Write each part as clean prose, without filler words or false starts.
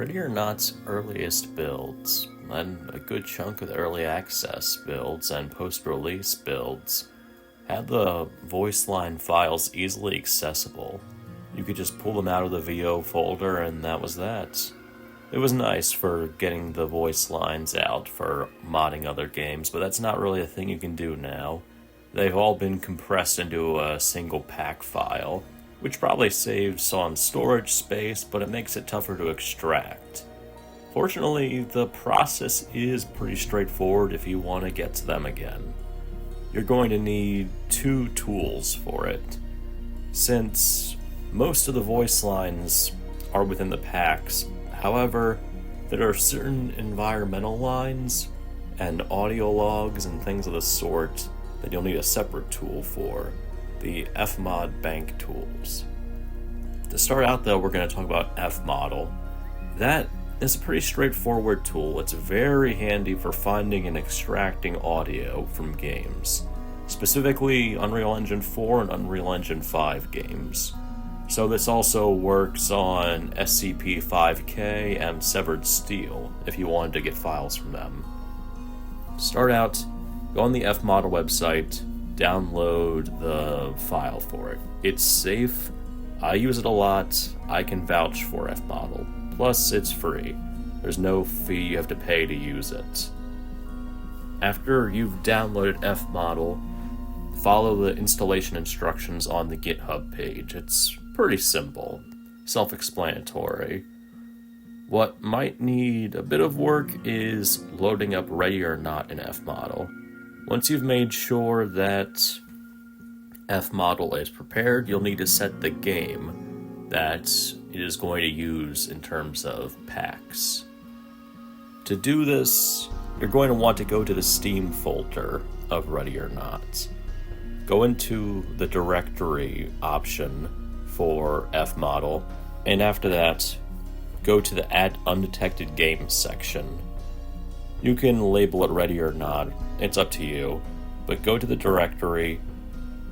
Ready or Not's earliest builds, and a good chunk of the early access builds and post-release builds, had the voice line files easily accessible. You could just pull them out of the VO folder and that was that. It was nice for getting the voice lines out for modding other games, but that's not really a thing you can do now. They've all been compressed into a single pack file, which probably saves on storage space, but it makes it tougher to extract. Fortunately, the process is pretty straightforward if you want to get to them again. You're going to need two tools for it. Since most of the voice lines are within the packs, however, there are certain environmental lines and audio logs and things of the sort that you'll need a separate tool for, the FMOD Bank Tools. To start out though, we're going to talk about FModel. That is a pretty straightforward tool. It's very handy for finding and extracting audio from games, specifically Unreal Engine 4 and Unreal Engine 5 games. So this also works on SCP-5K and Severed Steel if you wanted to get files from them. Start out, go on the FModel website, download the file for it. It's safe, I use it a lot, I can vouch for FModel. Plus, it's free. There's no fee you have to pay to use it. After you've downloaded FModel, follow the installation instructions on the GitHub page. It's pretty simple, self-explanatory. What might need a bit of work is loading up Ready or Not in FModel. Once you've made sure that FModel is prepared, you'll need to set the game that it is going to use in terms of packs. To do this, you're going to want to go to the Steam folder of Ready or Not. Go into the directory option for FModel, and after that, go to the Add Undetected Games section. You can label it Ready or Not, it's up to you, but go to the directory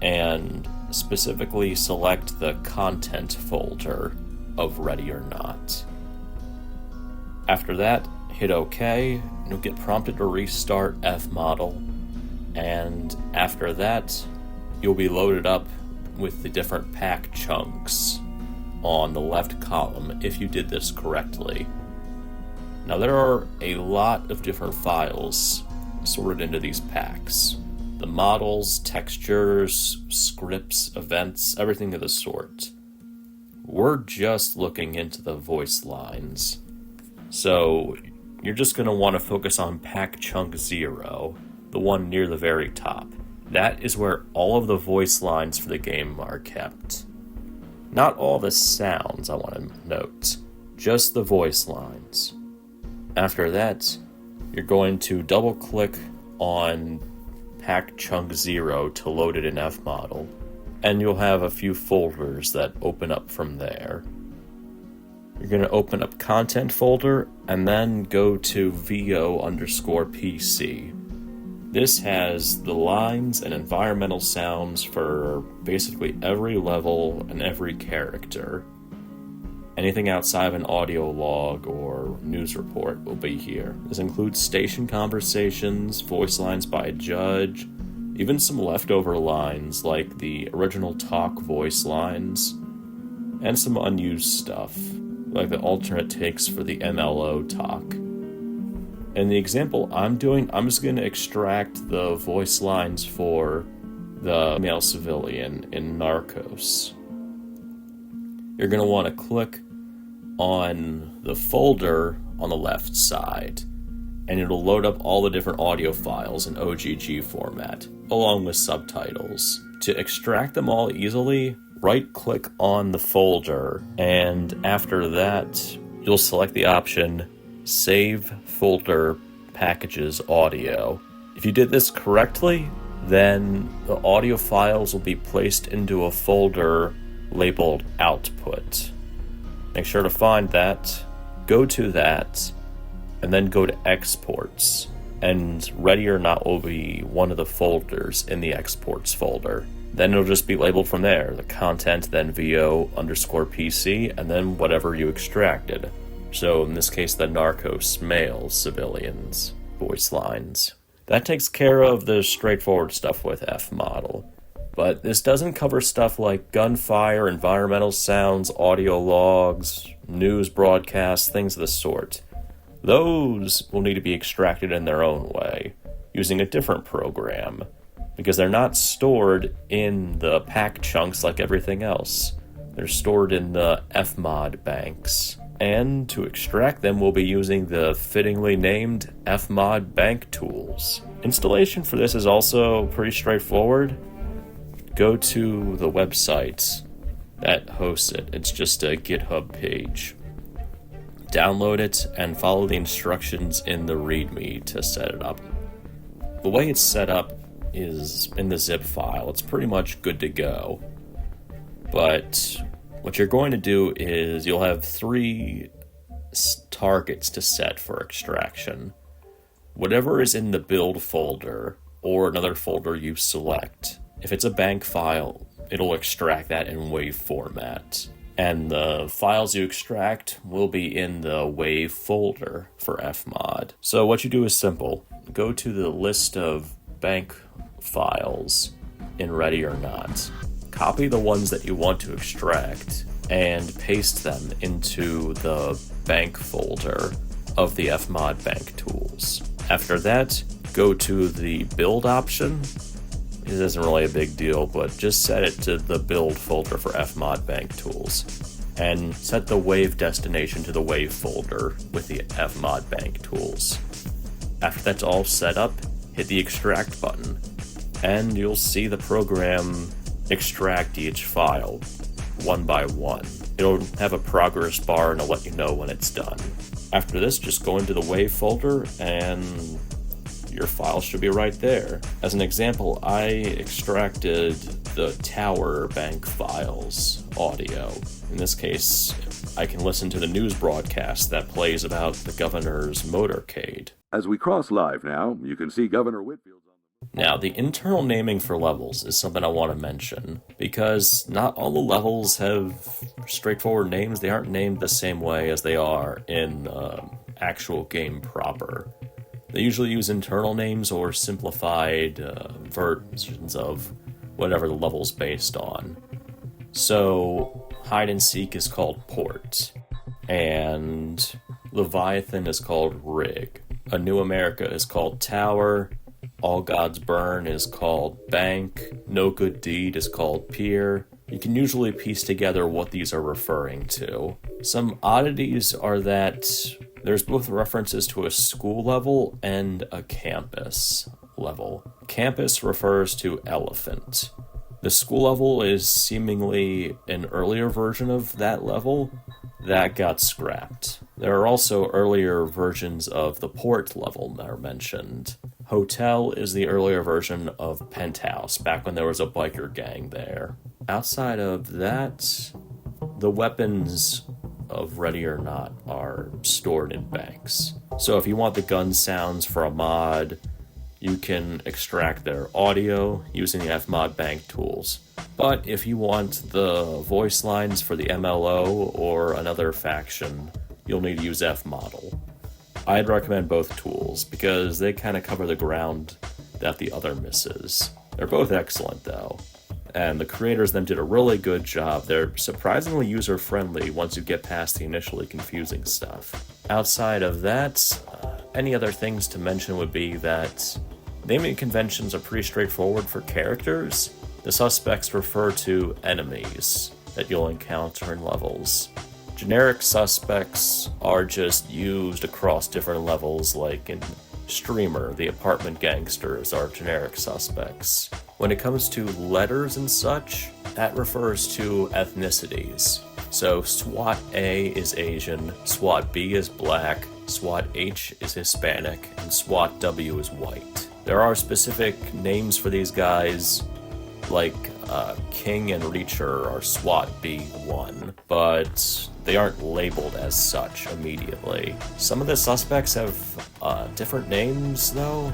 and specifically select the content folder of Ready or Not. After that, hit OK, and you'll get prompted to restart FModel, and after that, you'll be loaded up with the different pack chunks on the left column if you did this correctly. Now there are a lot of different files sorted into these packs. The models, textures, scripts, events, everything of the sort. We're just looking into the voice lines. So you're just going to want to focus on pack chunk 0, the one near the very top. That is where all of the voice lines for the game are kept. Not all the sounds, I want to note, just the voice lines. After that, you're going to double-click on pack chunk 0 to load it in FModel, and you'll have a few folders that open up from there. You're going to open up content folder, and then go to VO_PC. This has the lines and environmental sounds for basically every level and every character. Anything outside of an audio log or news report will be here. This includes station conversations, voice lines by a judge, even some leftover lines like the original talk voice lines, and some unused stuff, like the alternate takes for the MLO talk. In the example I'm doing, I'm just going to extract the voice lines for the male civilian in Narcos. You're going to want to click on the folder on the left side, and it'll load up all the different audio files in OGG format, along with subtitles. To extract them all easily, right-click on the folder, and after that, you'll select the option Save Folder Packages Audio. If you did this correctly, then the audio files will be placed into a folder labeled Output. Make sure to find that, go to that, and then go to Exports, and Ready or Not will be one of the folders in the Exports folder. Then it'll just be labeled from there, the content, then VO_PC, and then whatever you extracted. So in this case, the narcos male civilians voice lines. That takes care of the straightforward stuff with FModel. But this doesn't cover stuff like gunfire, environmental sounds, audio logs, news broadcasts, things of the sort. Those will need to be extracted in their own way, using a different program, because they're not stored in the pack chunks like everything else. They're stored in the FMOD banks. And to extract them, we'll be using the fittingly named FMOD Bank Tools. Installation for this is also pretty straightforward. Go to the website that hosts it. It's just a GitHub page. Download it and follow the instructions in the README to set it up. The way it's set up is in the zip file. It's pretty much good to go. But what you're going to do is you'll have 3 targets to set for extraction. Whatever is in the build folder or another folder you select. If it's a bank file, it'll extract that in WAV format. And the files you extract will be in the WAV folder for FMod. So what you do is simple. Go to the list of bank files in Ready or Not. Copy the ones that you want to extract and paste them into the bank folder of the FMOD Bank Tools. After that, go to the build option. It isn't really a big deal, but just set it to the build folder for FMOD Bank Tools. And set the WAV destination to the WAV folder with the FMOD Bank Tools. After that's all set up, hit the extract button, and you'll see the program extract each file one by one. It'll have a progress bar and it'll let you know when it's done. After this, just go into the WAV folder and your file should be right there. As an example, I extracted the tower bank files audio. In this case, I can listen to the news broadcast that plays about the governor's motorcade. As we cross live now, you can see Governor Whitfield's on the... Now, the internal naming for levels is something I want to mention, because not all the levels have straightforward names. They aren't named the same way as they are in actual game proper. They usually use internal names or simplified versions of whatever the level's based on. So, Hide and Seek is called Port, and Leviathan is called Rig. A New America is called Tower, All Gods Burn is called Bank, No Good Deed is called Pier. You can usually piece together what these are referring to. Some oddities are that there's both references to a school level and a campus level. Campus refers to Elephant. The school level is seemingly an earlier version of that level that got scrapped. There are also earlier versions of the port level that are mentioned. Hotel is the earlier version of Penthouse, back when there was a biker gang there. Outside of that, the weapons of Ready or Not are stored in banks. So if you want the gun sounds for a mod, you can extract their audio using the FMOD Bank Tools. But if you want the voice lines for the MLO or another faction, you'll need to use FModel. I'd recommend both tools because they kind of cover the ground that the other misses. They're both excellent though, and the creators then did a really good job. They're surprisingly user-friendly once you get past the initially confusing stuff. Outside of that, any other things to mention would be that naming conventions are pretty straightforward for characters. The suspects refer to enemies that you'll encounter in levels. Generic suspects are just used across different levels, like in Streamer, the apartment gangsters are generic suspects. When it comes to letters and such, that refers to ethnicities. So SWAT A is Asian, SWAT B is black, SWAT H is Hispanic, and SWAT W is white. There are specific names for these guys, like King and Reacher are SWAT B1, but they aren't labeled as such immediately. Some of the suspects have different names though,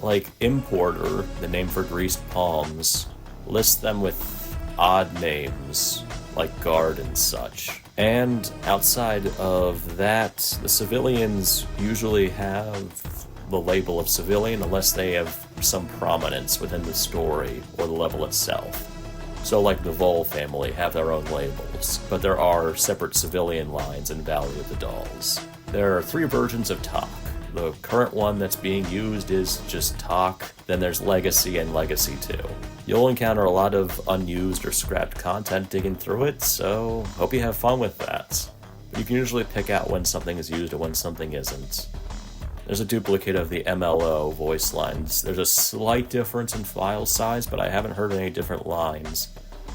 like Importer, the name for greased palms, lists them with odd names like guard and such. And outside of that, the civilians usually have the label of civilian unless they have some prominence within the story or the level itself. So like the Vol family have their own labels, but there are separate civilian lines in Valley of the Dolls. There are 3 versions of Talk. The current one that's being used is just Talk, then there's Legacy and Legacy 2. You'll encounter a lot of unused or scrapped content digging through it, so hope you have fun with that. You can usually pick out when something is used and when something isn't. There's a duplicate of the MLO voice lines. There's a slight difference in file size, but I haven't heard any different lines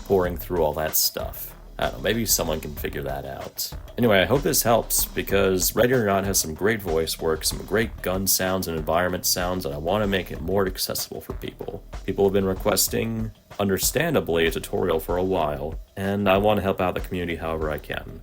pouring through all that stuff. I don't know, maybe someone can figure that out. Anyway, I hope this helps, because Ready or Not has some great voice work, some great gun sounds and environment sounds, and I want to make it more accessible for people. People have been requesting, understandably, a tutorial for a while, and I want to help out the community however I can.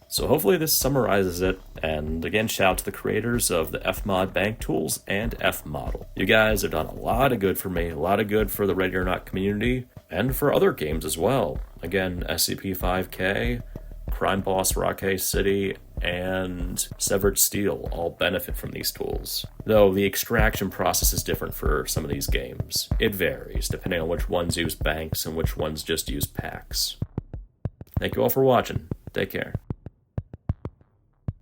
So hopefully this summarizes it, and again, shout out to the creators of the FMOD Bank Tools and FModel. You guys have done a lot of good for me, a lot of good for the Ready or Not community, and for other games as well. Again, SCP-5K, Crime Boss Rockay City, and Severed Steel all benefit from these tools. Though the extraction process is different for some of these games. It varies, depending on which ones use banks and which ones just use packs. Thank you all for watching. Take care.